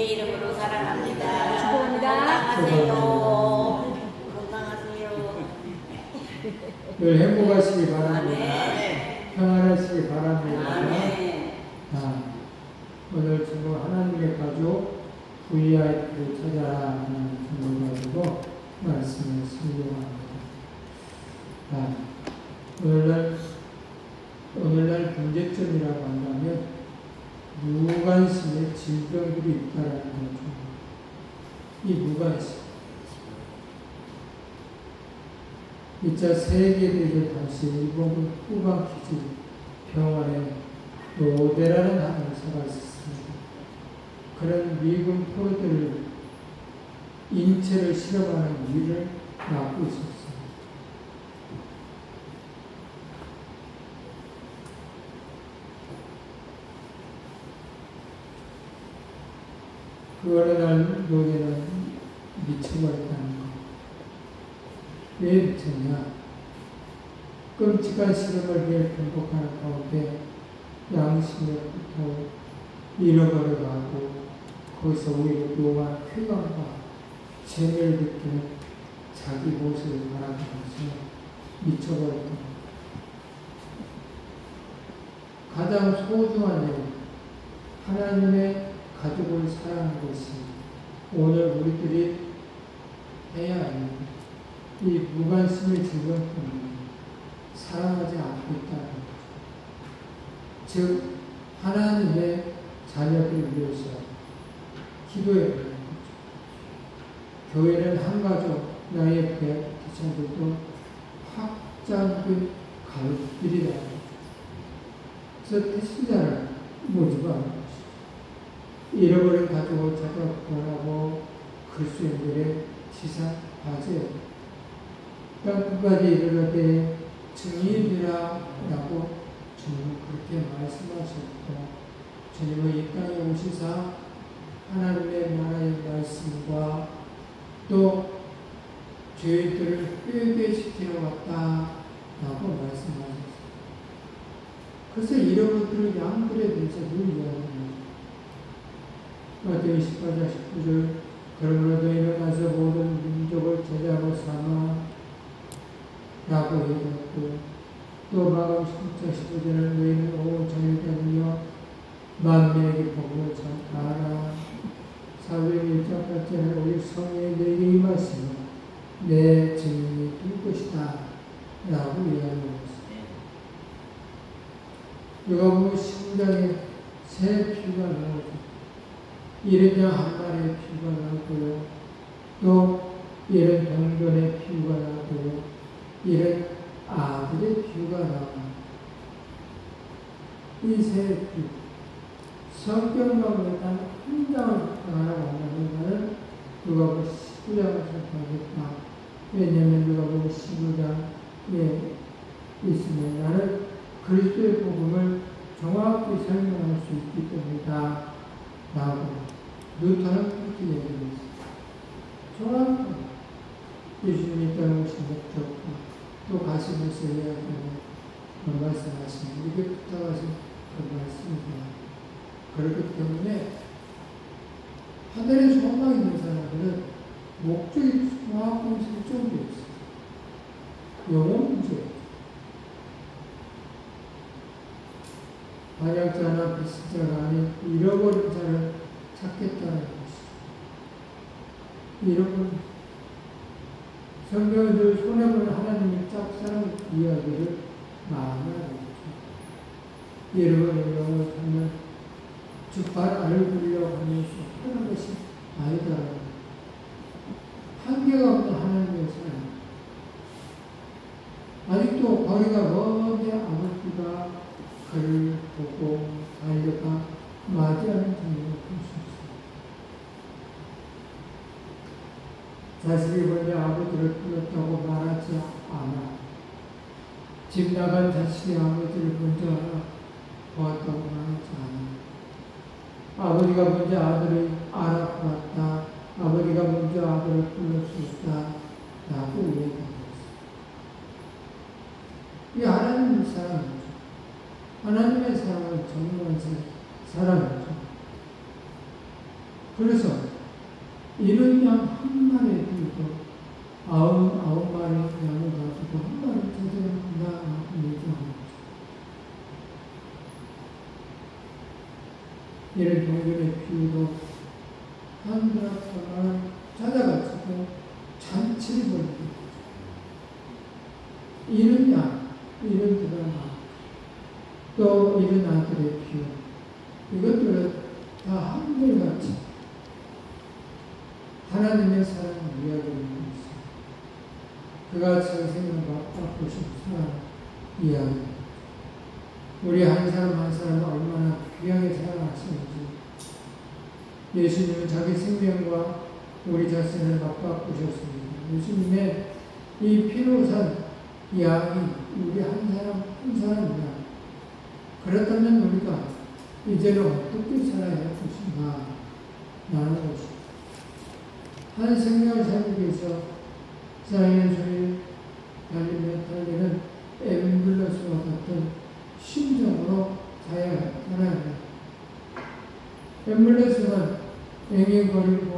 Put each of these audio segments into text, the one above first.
이름으로 사랑합니다. 축복합니다. 건강하세요. 건강하세요. 늘 행복하시기 바랍니다. 아멘. 평안하시기 바랍니다. 아멘. 오늘 주로 하나님의 가족 VIP를 찾아라 하는 주제를 가지고 말씀을 순종합니다. 오늘날 문제점이라고 한다면 무관심의 질병들이 있다는 거죠. 이 무관심. 2차 세계대전 당시 일본 후반기지 병원에 노대라는 한을 살았습니다. 그런 미군 포로들을 인체를 실험하는 일을 맡고 있었습니다. 그 어느 날 노예는 미쳐버렸다는 것. 왜 미쳤냐? 끔찍한 실험을 위해 반복하는 가운데 양심으로부터 잃어버려가고 거기서 오히려 묘한 쾌감과 재미를 느끼는 자기 모습을 바라보면서 미쳐버렸던 것. 가장 소중한 일, 하나님의 가족을 사랑하는 것이 오늘 우리들이 해야 하는 이 무관심의 질병 때문에 사랑하지 않고 있다는 것. 즉, 하나님의 자녀들을 위해서 기도해야 하는 거죠. 교회는 한 가족, 나의 기천들도 확장된 가족들이라는 거죠. 그래서 태신자를 모집하는 거죠. 잃어버린 가족을 찾아 구원하고 그리스도인들의 지상 과제예요. 끝까지 이르러되 증인이라 라고 주님은 그렇게 말씀하셨고, 주님은 이 땅에 오시사 하나님의 나라의 말씀과 또 죄인들을 회개시키러 왔다라고 말씀하셨어요. 그래서 이런 것들을 양들에 대해서 늘 이야기합니다. 마태복음 18장 19절 그러므로 너희는 가서 모든 민족을 제자로 삼아 라고 얘기했고, 또 마가복음 10장 15절은 너희는 온 자녀들이여 만민에게 복음을 전하라. 사도행전 1장 8절은 오직 성령이 너희에게 임하시며 내 증인이 될 것이다 라고 이야기했습니다. 누가복음 15장에 새 피가 나오죠. 이른자 한 마리의 피가 나오고요. 또 이른 동전의 피가 나오고요. 이른 아들의 피가 나옵니다. 이 세 피, 성경 가운데 단 한 장을 하나라고 한다면 나는 누가복음 19장을 선택하겠다. 왜냐하면 누가복음 19장에 있으면 나는 그리스도의 복음을 정확히 설명할 수 있기 때문이다 라고 루터는 그렇게 얘기했습니다. 정확히 예수님이 떠나오신 목적과 또 가시면서 이야기하는 말씀하시는 이게 부탁하신 그 말씀입니다. 그렇기 때문에 하늘에 소망이 있는 사람들은 목적이 정확하고 설정되어 있어요. 영혼 문제. 반역자나 배신자가 아닌 잃어버린 자를 찾겠다는 것이죠. 잃어버린 성경에 늘 손해보는 하나님의 짝사랑 이야기를 많이 하고 있죠. 잃어버린 영혼을 찾는 즉 발 알고려고 하면서 하는 것이 아니다. 한계가 없는 하나님의 사랑. 아직도 거리가 먼데 아버지가 그를 보고 달려가 맞이하는 장면을 볼 수 있습니다. 자식이 먼저 아버지를 불렀다고 말하지 않아. 집 나간 자식이 아버지를 먼저 보았다고 말하지 않아. 아버지가 먼저 아들을 알아보았다. 아버지가 먼저 아들을 불렀었다. 라고 얘기합니다. 이 하나님의 사랑이죠. 하나님의 사랑은 정말 사랑이죠. 그래서 이런 양 한 마리에 비해서 99마리 양을 가지고 한 마리 찾아간다 얘기하는 거죠. 이런 종교의 비유도 한 사람을 찾아가지고 잔치를 벌이는 거죠. 이런 양, 이런 드라마, 또 이런 아들의 비유, 이것들은 다 한결같이 하나님의 사랑을 이야기하는 것입니다. 그가 전생을 맛보신 사랑 이야기. 우리 한 사람 한 사람을 얼마나 귀하게 사랑하시는지 예수님은 자기 생명과 우리 자신을 맛바꾸셨습니다. 예수님의 이 피로 산 양이 우리 한 사람 한 사람이다. 그렇다면 우리가 이제는 어떻게 살아야 할 것인가 라는 것입니다. 한 생명을 살기 위해서 사이언 소리 달리는 앰뷸런스와 같은 심정으로 살아야 합니다. 앰뷸런스는 앵앵거리고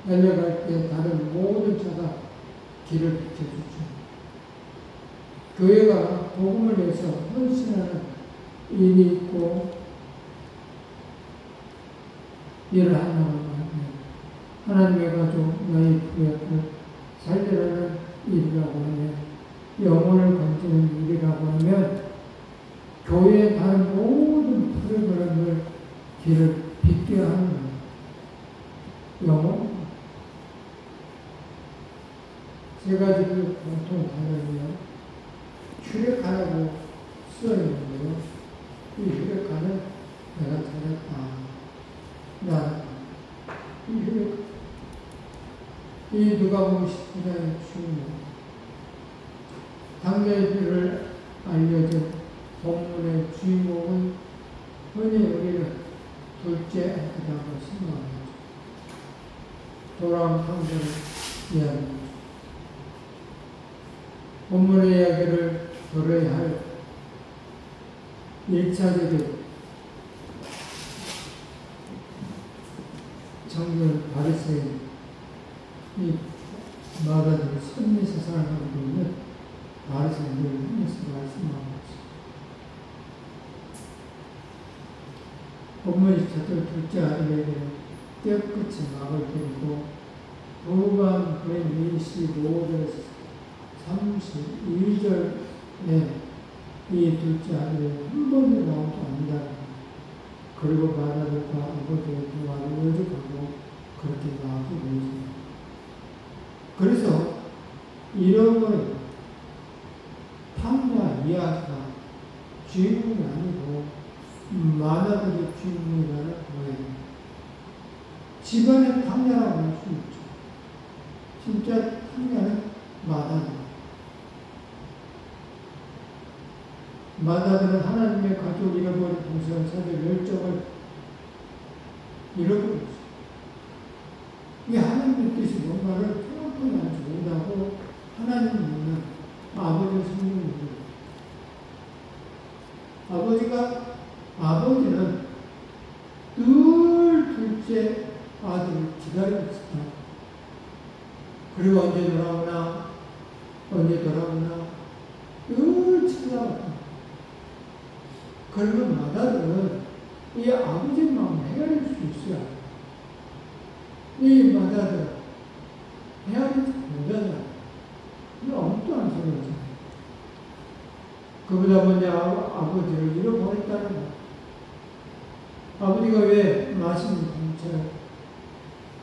달려갈 때 다른 모든 차가 길을 비켜주죠. 교회가 복음을 위해서 헌신하는 일이 있고 일을 한다고 하면 하나님의 가족, 나의 부역을 살리려는 일이라고 하면 영혼을 건지는 일이라고 하면 교회의 다른 모든 프로그램을 길을 빗게 하는 거예요. 영혼 세 가지를 보통 다르며 휴례가라고 쓰여있는데요. 이 휴례가는 내가 찾았다. 이 누가복음 19장의 주인공 당대의 비를 알려진 본문의 주인공은 흔히 우리는 둘째 아들이라고 생각합니다. 돌아온 탕자를 이야기합니다. 본문의 이야기를 들어야 할 1차적인 정글 바리새인 이 마다들이 선미세상을 하고 있는 바리새인들을 향해서 말씀하고 있습니다. 본문이 첫째 둘째 아들에게 깨끗이 막을 때리고 후반 125절에서 32절에 이 둘째 아들이 한 번도 나오지 않는다. 그리고 마다들과 아버지의 대화를 요직하고 그렇게 나오게 되었습니다. 그래서 이런 거예요. 탕자 이야기가 주인공이 아니고 마다들의 주인공이라는 거예요. 집안의 탕자라고 할 수 있죠. 진짜 탕자는 마다들. 마다들은 하나님의 가족 잃어버린 동생을 찾을 열정을 잃어버렸어요. 이 하나님의 뜻이 뭔가를 정확하게 알지 못하고 하나님을 믿는 아버지의 성령을 믿는 아버지는 늘 둘째 아들을 기다리고 있었다. 그리고 언제 돌아오나 늘 찾아왔다. 그러면 마다들은 이 아버지의 마음을 헤아릴 수 있어야 이 마다들 헤아리지 못하잖아. 이거 엉뚱한 소리잖아. 그보다 먼저 아버지를 잃어버렸다는 거야. 아버지가 왜 맛있는 공차를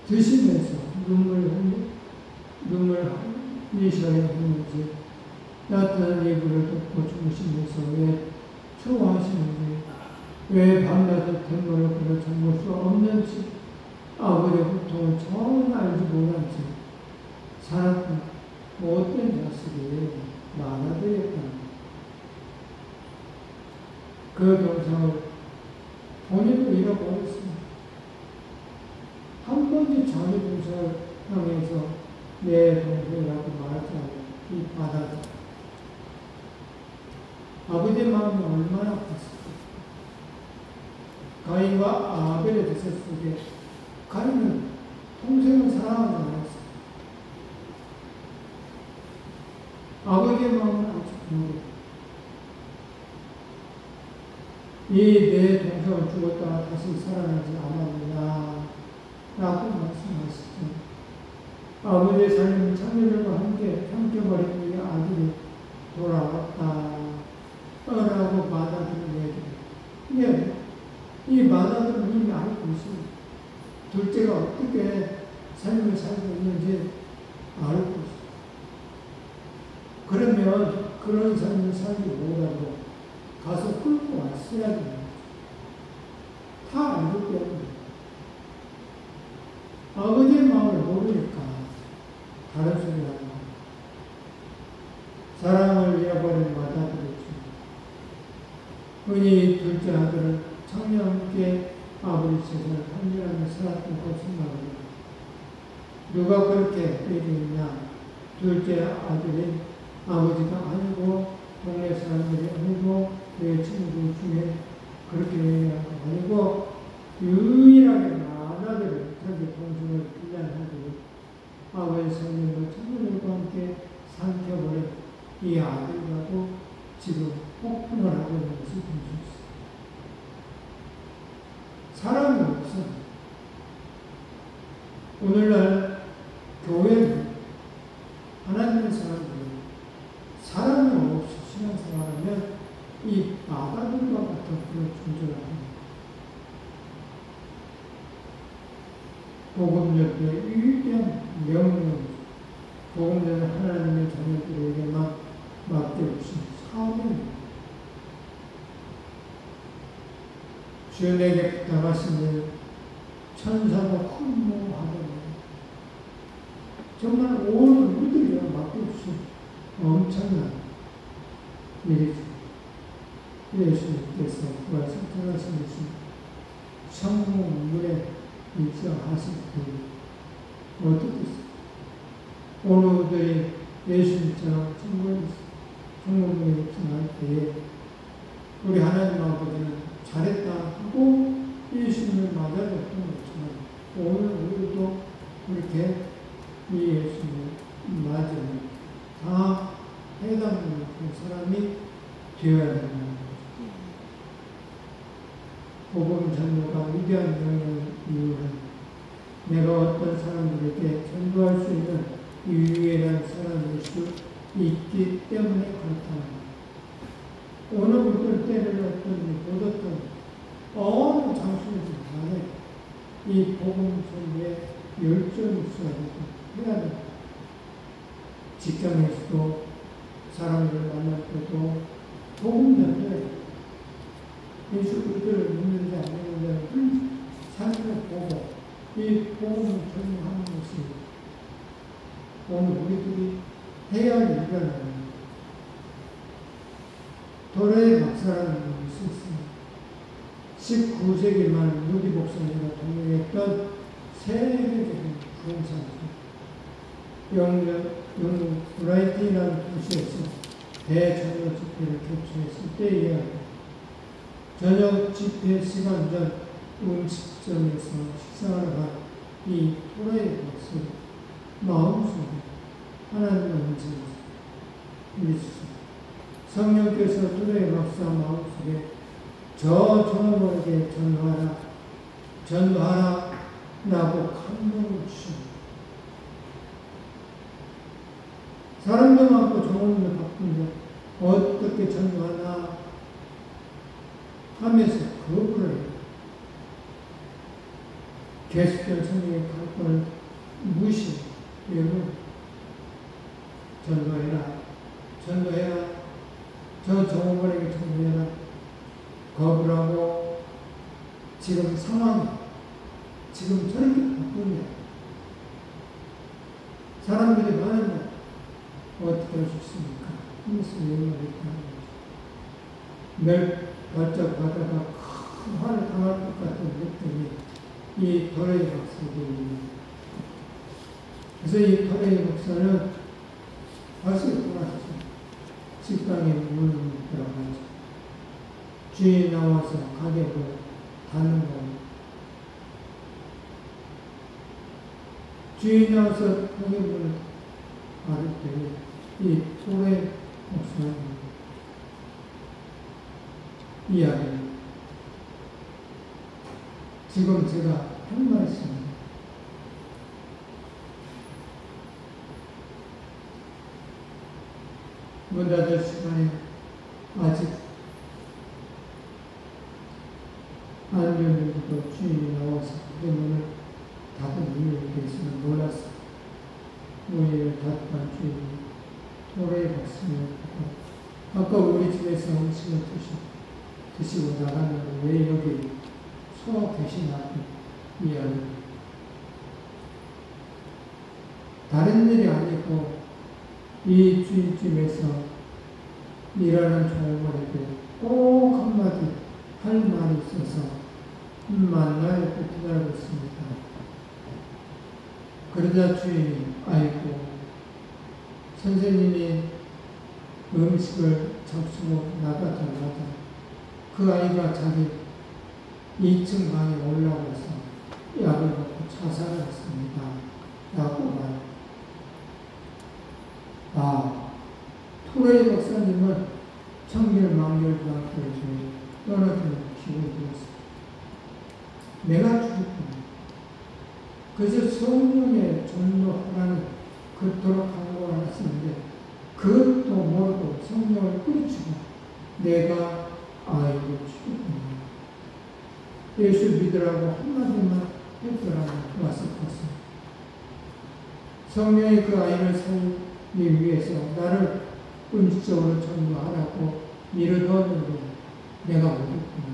드시면서 눈물 흘리셔야 했는지, 따뜻한 이불을 덮고 주무시면서 왜 추워하시는지, 왜 밤낮에 뱃물을 끊어 잠글 수 없는지, 아버지의 고통을 전혀 알지 못한 채 살았던 못된 자식이 많아되었다. 그 동상을 본인도 잃어버렸습니다. 한 번도 자기 동생을 향해서 내 동생이라고 말하지 않고 이 바다다. 아버지의 마음이 얼마나 컸을까. 가인과 아벨의 대사 속에 가인은 동생을 사랑하지 않았어요. 아버지의 마음은 아주 강해요. 내 동생은 죽었다가 다시 살아나지 않았느냐 라고 말씀하시죠. 아버지의 삶은 자녀들과 함께 삼켜버린 우리 아들이 돌아왔다 라고 받아들인 얘기예요. 이 받아들인 이미 알고 있어요. 둘째가 어떻게 삶을 살고 있는지 알고 있어요. 그러면 그런 삶을 살기 못하고 가서 끌고 왔어야 됩니다. 다 알기 때문에. 아버지의 마음을 모르니까 다른 소리 하는 거예요. 사랑을 잃어버린 받아들였죠. 흔히 둘째 아들은 청년께 아버지 재산을 판결하며 살았던 것을 말합니다. 누가 그렇게 때리느냐? 둘째 아들인 아버지가 아니고 동네 사람들이 아니고 내 친구 중에 그렇게 얘기한 거 아니고 유일하게 많아들은 자기 동생을 빌려하고 아버지 성령과 친구들과 함께 삼켜버린 이 아들이라고 지금 폭풍을 하고 있는 것을 볼 수 있어요. 사람이 없어. 오늘날 교회는 하나님의 사람들은 사람이 없이 신앙생활하면 이 나다들과 같은 그런 존재를 합니다. 복음 전도의 위대한 명령, 복음 전도 하나님의 자녀들에게만 맡겨주신 사명입니다. 주님에게 부탁하신 일 천사도 흠모하더니 정말 온 우리들이가 맡겨주신 엄청난 일이죠. 예수님께서 부활 선택하신 것이 성문물에 입성하실 때 어떻게 했어요? 오늘들이 예수님처럼 성문물에 입성할 때에 우리 하나님 아버지는 잘했다 하고 예수님을 맞아줬던 것처럼 오늘 우리도 이렇게 이 예수님을 맞으면 다 해당되는 그 사람이 되어야 된다는 거죠. 복음 전도가 위대한 명령을 이유는 내가 어떤 사람들에게 전도할 수 있는 유일한 사람일 수 있기 때문에 그렇다. 어느 분들 때려놨든 얻었든 어느 장소에서 간에 이 복음 전도에 열정이 있어야 되고 해야 됩니다. 직장에서도 사람들을 만날 때도 복음 전도에 예수 그리스도를 믿는지 안 믿는지 삶을 보고 이 복음을 전하는 것이 오늘 우리들이 해야 할 일이라는 겁니다. 도래의 박사라는 분이 있었습니다. 19세기 말 누디 목사님과 동행했던 세계적인 부흥사죠. 영국 브라이튼이라는 도시에서 대저녁 집회를 개최했을 때 이야기합니다. 저녁 집회 시간 전 음식점에서 식사하러 간 이 토라의 박사 마음속에 하나님의 은혜를 믿으셨습니다. 성령께서 토라의 박사 마음속에 저 종업원에게 전도하라 라고 감동을 주십니다. 사람들 많고 종업원을 바꾸면 어떻게 전도하나 하면서 거부를 해요. 계속된 성령의 갈등을 무시하고 전도해라. 저 종업원에게 전도해라. 거부를 하고 지금 상황이 지금 저렇게 바쁘냐. 사람들이 많은데 어떻게 할 수 있습니까? 하면서 얘기를 했다는 거죠. 발작 바다가 큰 화를 당할 것 같은 느낌이 이 도레이 박사들입니다. 그래서 이 도레이 박사는 다시 돌아왔어요. 식당에 문을 들어가죠. 주인이 나와서 가게로 닫는 거예요. 주인 나와서 확인문을 받을 때 이 토레 목사님 이야기 지금 제가 한 말씀 문 닫을 시간에 아직 안 열리고도 주인이 나와서 그 문을 닫은 이유에 대해서는 몰랐어요. 문을 닫던 주인이 토레의 박수를 하고 아까 우리 집에서 음식을 드시고 나갔는데 왜 여기 소 대신하고 이야기 다른 일이 아니고 이 주인집에서 일하는 종업원에게 꼭 한마디 할 말이 있어서 만나려고 기다리고 있습니다. 그러자 주인이 아이고 선생님이 음식을 접수고 나가자마자 그 아이가 자기 2층 방에 올라가서 약을 먹고 자살했습니다. 라고 말합니다. 토레이 목사님은 청결망결대학교에 떠나주는 기분이 들었습니다. 내가 죽었구나. 그래서 성령에 전도하라는 그토록 강구를 했었는데 그것도 모르고 성령을 뿌리치고 내가 아이를 죽였구나. 예수 믿으라고 한마디만 했더라면 왔을 것입니다. 성령이 그 아이를 살기 위해서 나를 음식적으로 전도하라고 밀어넣었는데 내가 못했구나.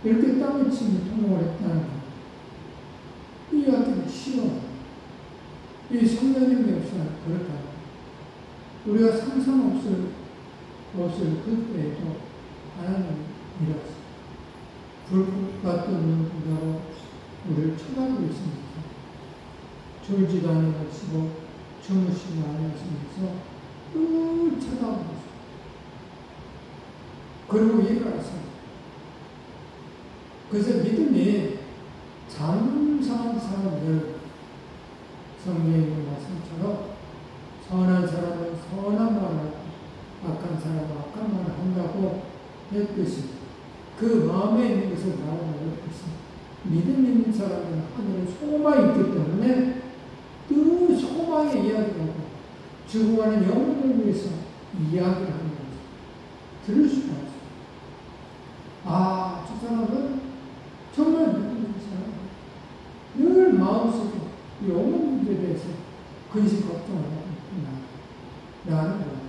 이렇게 땀을 치며 통곡을 했다는 것. 이 이야기는 싫어. 이 성령님의 역사는 그렇다. 우리가 상상 없을 그때에도 하나님이 일었어. 불꽃 같은 눈으로 우리를 쳐다보고 있습니다. 졸지도 않으시고 주무시지 않으시면서 늘 쳐다보고 있어요. 그리고 일어났어요. 그래서 믿음이 잠잠한 사람들 성경의 말씀처럼 선한 사람은 선한 말을 하고 악한 사람은 악한 말을 한다고 했듯이 그 마음에 있는 것을 말하는 것이 믿음 있는 사람은 하늘에 소망이 있기 때문에 그 소망의 이야기를 하고 죽어가는 영혼을 위해서 이야기를 하는 거죠. 들을 수가 없어요. 저 사람은 정말 믿음 있는 사람. 늘 마음속에 영혼 문제에 대해서 근심 걱정을 하고 있구나. 라는 거예요.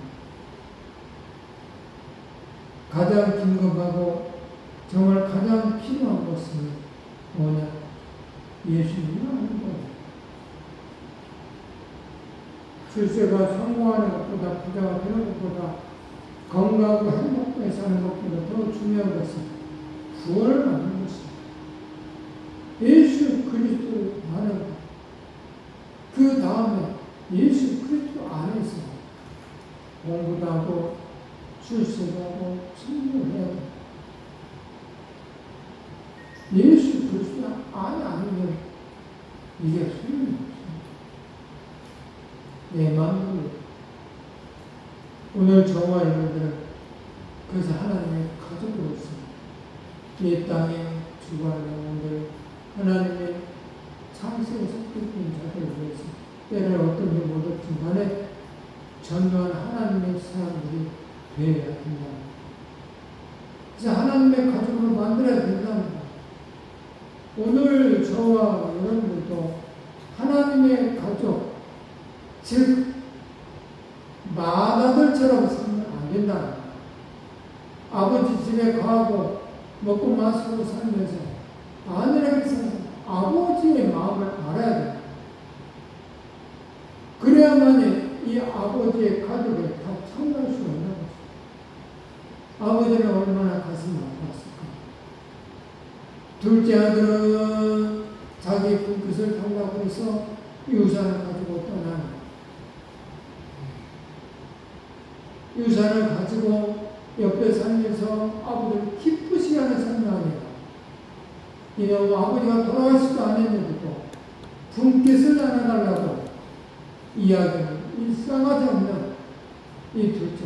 가장 긴급하고 정말 가장 필요한 것은 뭐냐? 예수님이라는 거예요. 출세가 성공하는 것보다 부자가 되는 것보다 건강하고 행복하게 사는 것보다 더 중요한 것은 구원을 받는 것입니다. 예수 그리스도를 아는 것. 그 다음에 예수 그리스도 안에서 공부도 하고 출세도 하고 성공을 해야 돼. 예수 그리스도 안에 아니면 이게 소용이 없어요. 내 마음으로. 오늘 저와 여러분들은 그래서 하나님의 가족으로서 이 땅에 주관하는 영혼들 하나님의 창세에 섞여있는 자들을 위해서 때를 어떤지 못했든 간에 전도한 하나님의 사람들이 되어야 된다. 그래서 하나님의 가족으로 만들어야 된답니다. 오늘 저와 여러분들도 하나님의 가족, 즉 마다들처럼 살면 안 된다. 아버지 집에 가고 먹고 마시고 살면서 아내에게 살면서 아버지의 마음을 알아야 돼. 그래야만이 이 아버지의 가족에 다 참여할 수 있는 거죠. 아버지는 얼마나 가슴이 아팠을까. 둘째 아들은 자기 분깃을 달라고 해서 유산을 가지고 떠나는 유산을 가지고 옆에 살면서 아버지를 기쁘시게 하는 삶이 아니에요. 이놈 아버지가 돌아가시지도 않았는데도 분깃을 나눠달라고 이야기하는 이 싸가지 없는 이 둘째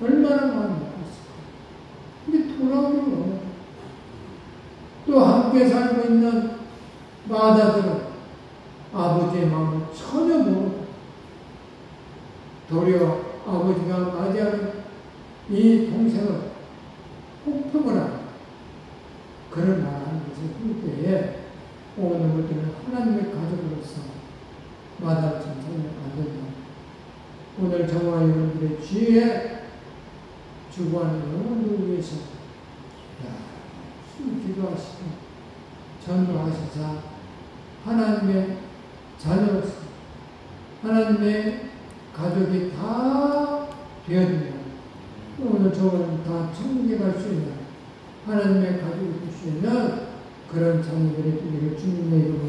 얼마나 마음이 아팠을까. 근데 돌아오기를 원해. 또 함께 살고 있는 마다들은 아버지의 마음을 전혀 모르고 도리어 아버지가 맞이하는 이 동생을 폭풍을 하는 그런 말하는 것을 볼 때에 오늘부터는 하나님의 가족으로서 마다를 좀 살면 안 된다. 오늘 저와 여러분들의 주위에 주구하는 영혼들 위해서 열심히 기도하시고 전도하시자 하나님의 자녀로서 하나님의 가족이 다 되어진다. 오늘 저는 다 천국에 갈 수 있는 하나님의 가족이 될 수 있는 그런 자녀들이 되기를 주님의 이름으로